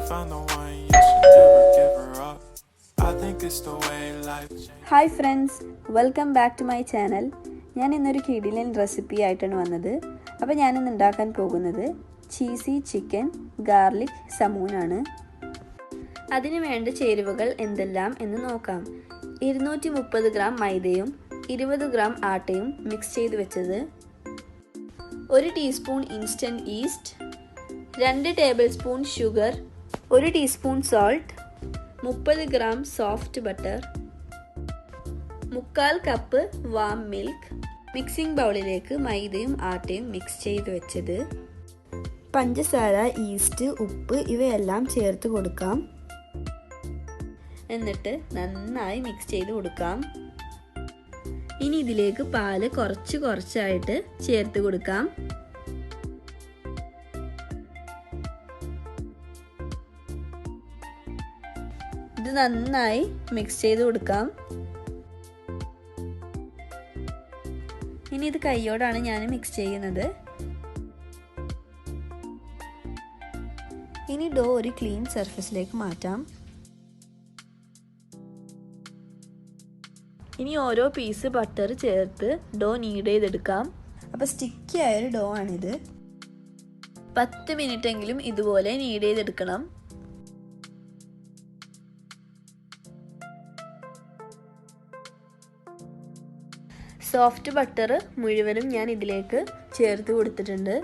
find the one, you should never give her up. I think it's the way life changes. Hi friends, welcome back to my channel. ഞാൻ ഇന്നൊരു കിടിലൻ recipe ആയിട്ടാണ് വന്നത്. അപ്പോൾ ഞാനിന്ന് ഉണ്ടാക്കാൻ പോകുന്നത് ചീസി ചിക്കൻ ഗാർലിക് സമൂനാണ്. അതിന് വേണ്ട ചേരുവകൾ എന്തെല്ലാം എന്ന് നോക്കാം. 230 ഗ്രാം മൈദയും 20 ഗ്രാം ആട്ടയും മിക്സ് ചെയ്ത് വെച്ചത്, 1 teaspoon instant east, 2 table spoon sugar, 1 teaspoon salt, 30 gram soft butter, 3/4 cup warm milk. Mixing ബൗളിലേക്ക് മൈദയും ആട്ടയും മിക്സ് ചെയ്ത് വെച്ചത്, പഞ്ചസാര, ഈസ്റ്റ്, ഉപ്പ് ഇവയെല്ലാം ചേർത്ത് കൊടുക്കാം. എന്നിട്ട് നന്നായി മിക്സ് ചെയ്ത് കൊടുക്കാം. ഇനി ഇതിലേക്ക് പാല് കുറച്ചായിട്ട് ചേർത്ത് കൊടുക്കാം. ഇത് നന്നായി മിക്സ് ചെയ്ത് കൊടുക്കാം. ഇനി ഇത് കൈയോടാണ് ഞാൻ മിക്സ് ചെയ്യുന്നത്. ഇനി ഡോ ഒരു ക്ലീൻ സർഫസിലേക്ക് മാറ്റാം. ഇനി ഓരോ പീസ് ബട്ടർ ചേർത്ത് ഡോ നീഡ് ചെയ്തെടുക്കാം. അപ്പോൾ സ്റ്റിക്കി ആയൊരു ഡോ ആണിത്. 10 മിനിറ്റ് എങ്കിലും ഇതുപോലെ നീഡ് ചെയ്തെടുക്കണം. സോഫ്റ്റ് ബട്ടർ മുഴുവനും ഞാൻ ഇതിലേക്ക് ചേർത്ത് കൊടുത്തിട്ടുണ്ട്.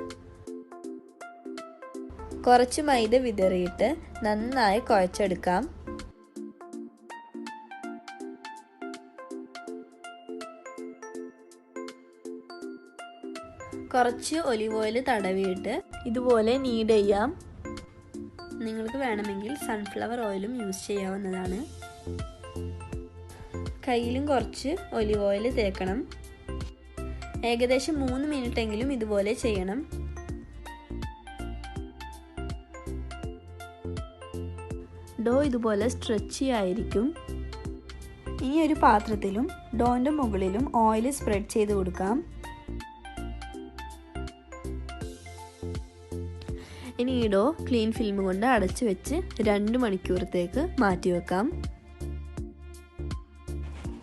കുറച്ച് മൈദ വിതറിയിട്ട് നന്നായി കുഴച്ചെടുക്കാം. കുറച്ച് ഒലിവ് ഓയിൽ തടവിയിട്ട് ഇതുപോലെ നീഡ് ചെയ്യാം. നിങ്ങൾക്ക് വേണമെങ്കിൽ സൺഫ്ലവർ ഓയിലും യൂസ് ചെയ്യാവുന്നതാണ്. കയ്യിലും കുറച്ച് ഒലിവ് ഓയിൽ തേക്കണം. ഏകദേശം 3 മിനിറ്റ് എങ്കിലും ഇതുപോലെ ചെയ്യണം. ഡോ ഇതുപോലെ സ്ട്രെച്ചി ആയിരിക്കും. ഇനി ഒരു പാത്രത്തിലും ഡോൻ്റെ മുകളിലും ഓയിൽ സ്പ്രെഡ് ചെയ്ത് കൊടുക്കാം. ഇനി ഈ ഡോ ക്ലീൻ ഫിലിം കൊണ്ട് അടച്ചു വെച്ച് 2 മണിക്കൂറത്തേക്ക് മാറ്റി വെക്കാം.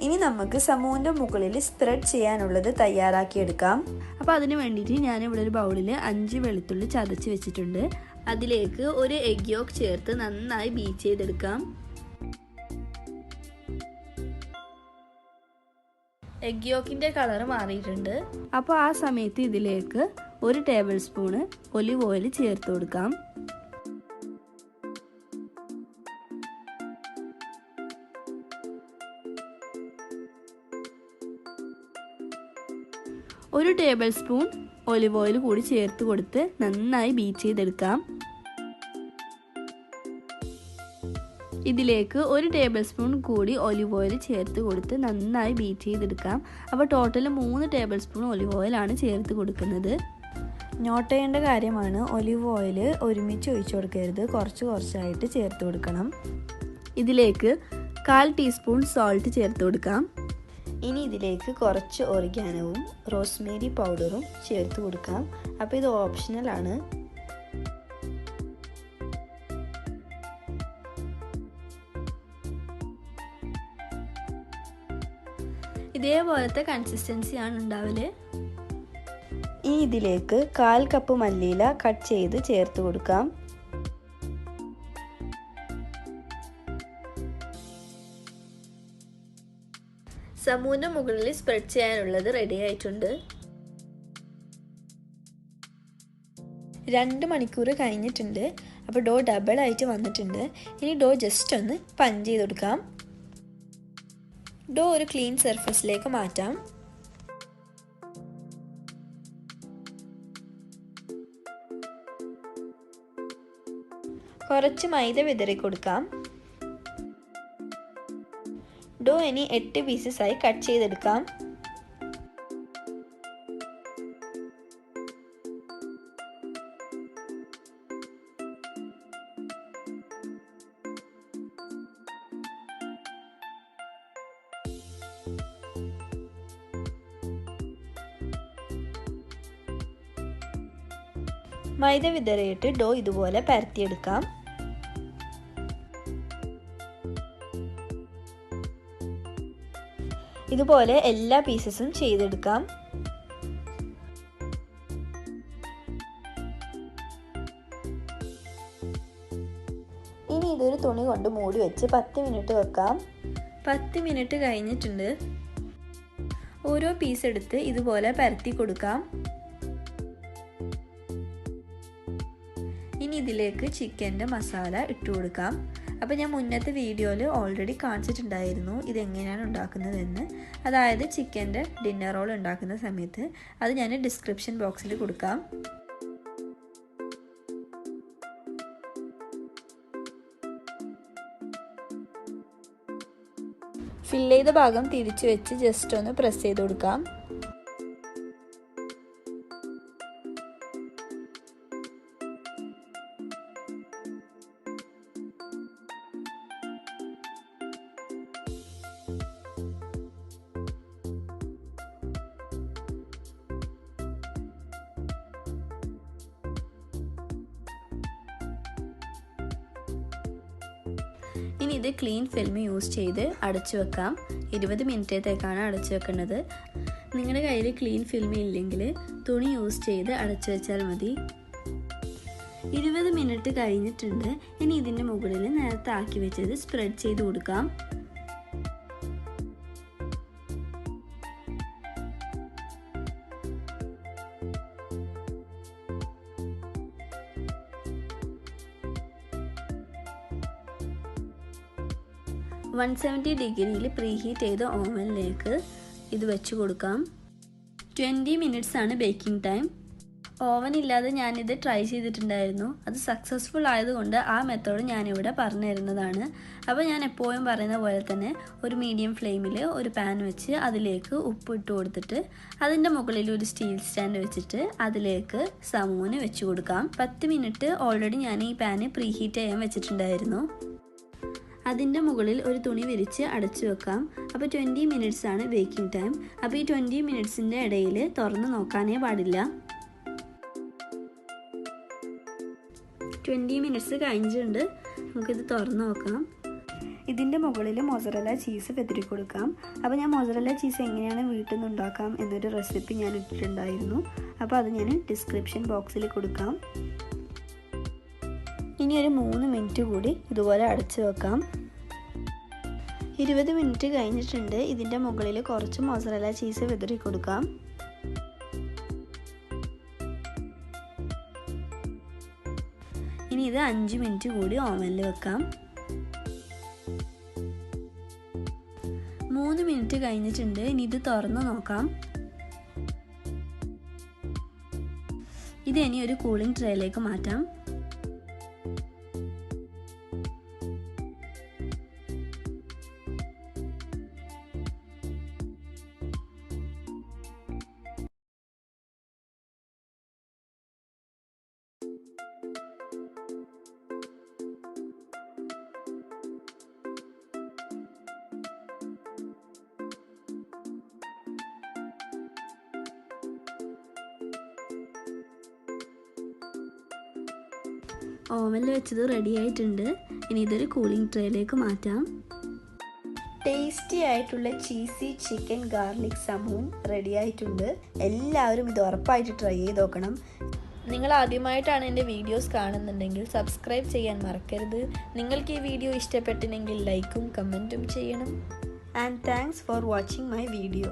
ഇനി നമുക്ക് സമൂൻ്റെ മുകളിൽ സ്പ്രെഡ് ചെയ്യാനുള്ളത് തയ്യാറാക്കിയെടുക്കാം. അപ്പോൾ അതിന് വേണ്ടിയിട്ട് ഞാനിവിടെ ഒരു ബൗളിൽ 5 വെളുത്തുള്ളി ചതച്ച് വെച്ചിട്ടുണ്ട്. അതിലേക്ക് ഒരു എഗ് യോക്ക് ചേർത്ത് നന്നായി ബീറ്റ് ചെയ്തെടുക്കാം. എഗ് യോക്കിൻ്റെ കളർ മാറിയിട്ടുണ്ട്. അപ്പോൾ ആ സമയത്ത് ഇതിലേക്ക് 1 ടേബിൾ സ്പൂണ് ഒലിവ് ഓയിൽ ചേർത്ത് കൊടുക്കാം. ഒരു ടേബിൾ സ്പൂൺ ഒലിവ് ഓയിൽ കൂടി ചേർത്ത് കൊടുത്ത് നന്നായി ബീറ്റ് ചെയ്തെടുക്കാം. ഇതിലേക്ക് 1 ടേബിൾ സ്പൂൺ കൂടി ഒലിവ് ഓയിൽ ചേർത്ത് കൊടുത്ത് നന്നായി ബീറ്റ് ചെയ്തെടുക്കാം. അപ്പോൾ ടോട്ടൽ 3 ടേബിൾ സ്പൂൺ ഒലിവ് ഓയിലാണ് ചേർത്ത് കൊടുക്കുന്നത്. നോട്ട് ചെയ്യേണ്ട കാര്യമാണ്, ഒലിവ് ഓയിൽ ഒരുമിച്ച് ഒഴിച്ചു കൊടുക്കരുത്, കുറച്ചായിട്ട് ചേർത്ത് കൊടുക്കണം. ഇതിലേക്ക് 1/4 ടീസ്പൂൺ സോൾട്ട് ചേർത്ത് കൊടുക്കാം. ഇനി ഇതിലേക്ക് കുറച്ച് ഒറിഗാനോവും റോസ്മേരി പൗഡറും ചേർത്ത് കൊടുക്കാം. അപ്പോൾ ഇത് ഓപ്ഷണലാണ്. ഇതേപോലത്തെ കൺസിസ്റ്റൻസിയാണ് ഉണ്ടാവല്. ഇനി ഇതിലേക്ക് 1/4 കപ്പ് മല്ലിയില കട്ട് ചെയ്ത് ചേർത്ത് കൊടുക്കാം. സമൂന്റെ മുകളിൽ സ്പ്രെഡ് ചെയ്യാനുള്ളത് റെഡി ആയിട്ടുണ്ട്. 2 മണിക്കൂർ കഴിഞ്ഞിട്ടുണ്ട്. അപ്പോൾ ഡോ ഡബിൾ ആയിട്ട് വന്നിട്ടുണ്ട്. ഇനി ഡോ ജസ്റ്റ് ഒന്ന് പഞ്ച് ചെയ്ത് കൊടുക്കാം. ഡോ ഒരു ക്ലീൻ സർഫസിലേക്ക് മാറ്റാം. കുറച്ച് മൈദ വിതറി കൊടുക്കാം. ഡോ ഇനി 8 പീസസ് ആയി കട്ട് ചെയ്തെടുക്കാം. മൈദ വിതറിയിട്ട് ഡോ ഇതുപോലെ പരത്തിയെടുക്കാം. ഇതുപോലെ എല്ലാ പീസസും ചെയ്തെടുക്കാം. ഇനി ഇതൊരു തുണി കൊണ്ട് മൂടി വെച്ച് 10 മിനിറ്റ് വെക്കാം. 10 മിനിറ്റ് കഴിഞ്ഞിട്ടുണ്ട്. ഓരോ പീസ് എടുത്ത് ഇതുപോലെ പരത്തി കൊടുക്കാം. ഇനി ഇതിലേക്ക് ചിക്കൻ്റെ മസാല ഇട്ട് കൊടുക്കാം. അപ്പോൾ ഞാൻ മുന്നത്തെ വീഡിയോയിൽ ഓൾറെഡി കാണിച്ചിട്ടുണ്ടായിരുന്നു ഇതെങ്ങനെയാണ് ഉണ്ടാക്കുന്നതെന്ന്. അതായത് ചിക്കൻ്റെ ഡിന്നർ റോൾ ഉണ്ടാക്കുന്ന സമയത്ത് അത് ഞാൻ ഡിസ്ക്രിപ്ഷൻ ബോക്സിൽ കൊടുക്കാം. ഫിൽ ചെയ്ത ഭാഗം തിരിച്ചു വെച്ച് ജസ്റ്റ് ഒന്ന് പ്രസ് ചെയ്ത് കൊടുക്കാം. ഇനി ഇത് ക്ലീൻ ഫിലിം യൂസ് ചെയ്ത് അടച്ചു വെക്കാം. 20 മിനിറ്റത്തേക്കാണ് അടച്ചു വെക്കേണ്ടത്. നിങ്ങളുടെ കയ്യിൽ ക്ലീൻ ഫിലിം ഇല്ലെങ്കിൽ തുണി യൂസ് ചെയ്ത് അടച്ചു വെച്ചാൽ മതി. 20 മിനിറ്റ് കഴിഞ്ഞിട്ടുണ്ട്. ഇനി ഇതിൻ്റെ മുകളിൽ നേരത്തെ ആക്കി വെച്ചത് സ്പ്രെഡ് ചെയ്ത് കൊടുക്കാം. ഡിഗ്രിയിൽ പ്രീഹീറ്റ് ചെയ്ത ഓവനിലേക്ക് ഇത് വെച്ച് കൊടുക്കാം. 20 മിനിറ്റ്സ് ആണ് ബേക്കിംഗ് ടൈം. ഓവൻ ഇല്ലാതെ ഞാനിത് ട്രൈ ചെയ്തിട്ടുണ്ടായിരുന്നു. അത് സക്സസ്ഫുൾ ആയതുകൊണ്ട് ആ മെത്തേഡ് ഞാനിവിടെ പറഞ്ഞു തരുന്നതാണ്. അപ്പോൾ ഞാൻ എപ്പോഴും പറയുന്ന പോലെ തന്നെ ഒരു മീഡിയം ഫ്ലെയിമിൽ ഒരു പാൻ വെച്ച് അതിലേക്ക് ഉപ്പ് ഇട്ട് കൊടുത്തിട്ട് അതിൻ്റെ മുകളിൽ ഒരു സ്റ്റീൽ സ്റ്റാൻഡ് വെച്ചിട്ട് അതിലേക്ക് സമൂന് വെച്ച് കൊടുക്കാം. 10 മിനിറ്റ് ഓൾറെഡി ഞാൻ ഈ പാന് പ്രീഹീറ്റ് ചെയ്യാൻ വെച്ചിട്ടുണ്ടായിരുന്നു. അതിൻ്റെ മുകളിൽ ഒരു തുണി വിരിച്ച് അടച്ചു വെക്കാം. അപ്പോൾ 20 മിനിറ്റ്സ് ആണ് ബേക്കിംഗ് ടൈം. അപ്പോൾ ഈ 20 മിനിറ്റ്സിൻ്റെ ഇടയിൽ തുറന്ന് നോക്കാനേ പാടില്ല. 20 മിനിറ്റ്സ് കഴിഞ്ഞിട്ടുണ്ട്. നമുക്കിത് തുറന്ന് നോക്കാം. ഇതിൻ്റെ മുകളിൽ മൊസറല്ല ചീസ് വെതിരി കൊടുക്കാം. അപ്പോൾ ഞാൻ മൊസറല്ല ചീസ് എങ്ങനെയാണ് വീട്ടിൽ നിന്ന് ഉണ്ടാക്കാം എന്നൊരു റെസിപ്പി ഞാൻ ഇട്ടിട്ടുണ്ടായിരുന്നു. അപ്പോൾ അത് ഞാൻ ഡിസ്ക്രിപ്ഷൻ ബോക്സിൽ കൊടുക്കാം. ഇനി ഒരു 3 മിനിറ്റ് കൂടി ഇതുപോലെ അടച്ചു വെക്കാം. 20 മിനിറ്റ് കഴിഞ്ഞിട്ടുണ്ട്. ഇതിൻ്റെ മുകളിൽ കുറച്ച് മൊസറല്ല ചീസ് വിതറി കൊടുക്കാം. ഇനി ഇത് 5 മിനിറ്റ് കൂടി ഓവനിൽ വെക്കാം. 3 മിനിറ്റ് കഴിഞ്ഞിട്ടുണ്ട്. ഇനി ഇത് തുറന്ന് നോക്കാം. ഇത് ഇനി ഒരു കൂളിംഗ് ട്രേയിലേക്ക് മാറ്റാം. ഓവനിൽ വെച്ചത് റെഡി ആയിട്ടുണ്ട്. ഇനി ഇതൊരു കൂളിംഗ് ട്രേയിലേക്ക് മാറ്റാം. ടേസ്റ്റി ആയിട്ടുള്ള ചീസി ചിക്കൻ ഗാർലിക് സമൂൺ റെഡി ആയിട്ടുണ്ട്. എല്ലാവരും ഇത് ഉറപ്പായിട്ട് ട്രൈ ചെയ്ത് നോക്കണം. നിങ്ങൾ ആദ്യമായിട്ടാണ് എൻ്റെ വീഡിയോസ് കാണുന്നുണ്ടെങ്കിൽ സബ്സ്ക്രൈബ് ചെയ്യാൻ മറക്കരുത്. നിങ്ങൾക്ക് ഈ വീഡിയോ ഇഷ്ടപ്പെട്ടില്ലെങ്കിൽ ലൈക്കും കമൻറ്റും ചെയ്യണം. And thanks for watching my video.